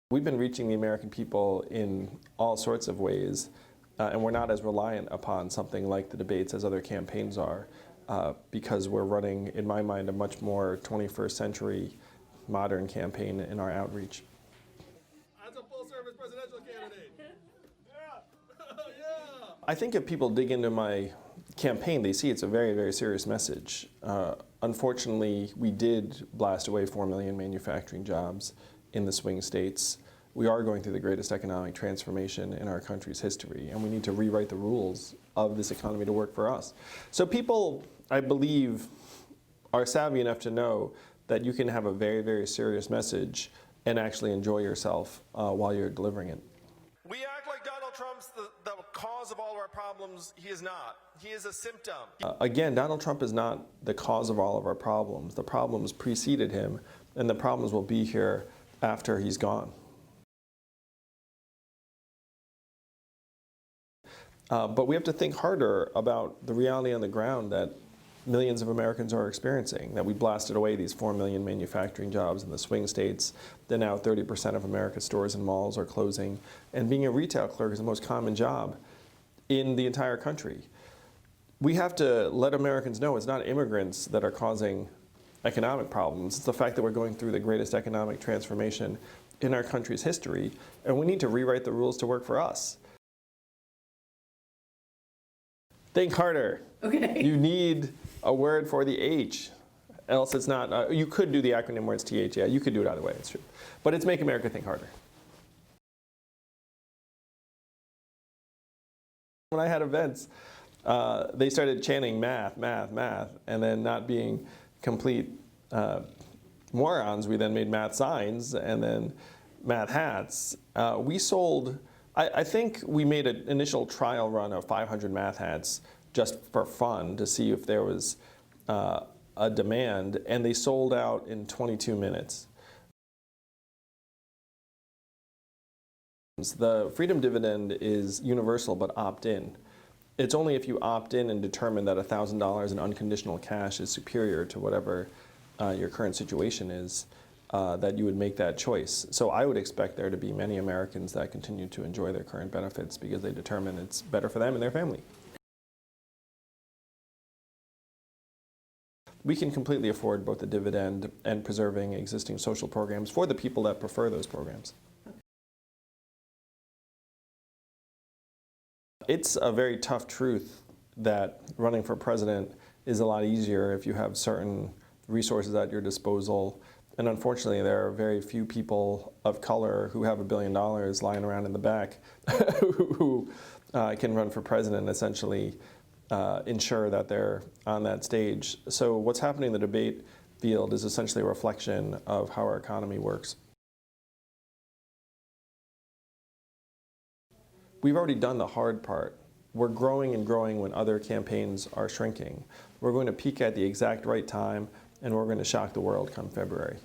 We've been reaching the American people in all sorts of ways, and we're not as reliant upon something like the debates as other campaigns are, because we're running, in my mind, a much more 21st century modern campaign in our outreach. As a full-service presidential candidate. Yeah. I think if people dig into my campaign, they see it's a very, very serious message. Unfortunately, we did blast away 4 million manufacturing jobs in the swing states. We are going through the greatest economic transformation in our country's history, and we need to rewrite the rules of this economy to work for us. So people, I believe, are savvy enough to know that you can have a very, very serious message and actually enjoy yourself while you're delivering it. We act like Donald Trump's the cause of all of our problems. He is not. He is a symptom. Again, Donald Trump is not the cause of all of our problems. The problems preceded him, and the problems will be here after he's gone. But we have to think harder about the reality on the ground that millions of Americans are experiencing, that we blasted away these 4 million manufacturing jobs in the swing states, that now 30% of America's stores and malls are closing, and being a retail clerk is the most common job in the entire country. We have to let Americans know it's not immigrants that are causing economic problems. It's the fact that we're going through the greatest economic transformation in our country's history, and we need to rewrite the rules to work for us. Think harder. Okay. You need a word for the H, else it's not. You could do the acronym where it's TH, yeah, you could do it either way, it's true. But it's Make America Think Harder. When I had events, they started chanting math, math, math, and then not being complete morons, we then made math signs and then math hats. We sold, I think we made an initial trial run of 500 math hats just for fun to see if there was a demand, and they sold out in 22 minutes. The freedom dividend is universal but opt-in. It's only if you opt in and determine that $1,000 in unconditional cash is superior to whatever your current situation is that you would make that choice. So I would expect there to be many Americans that continue to enjoy their current benefits because they determine it's better for them and their family. We can completely afford both the dividend and preserving existing social programs for the people that prefer those programs. It's a very tough truth that running for president is a lot easier if you have certain resources at your disposal. And unfortunately, there are very few people of color who have $1 billion lying around in the back who can run for president and essentially ensure that they're on that stage. So what's happening in the debate field is essentially a reflection of how our economy works. We've already done the hard part. We're growing and growing when other campaigns are shrinking. We're going to peak at the exact right time, and we're going to shock the world come February.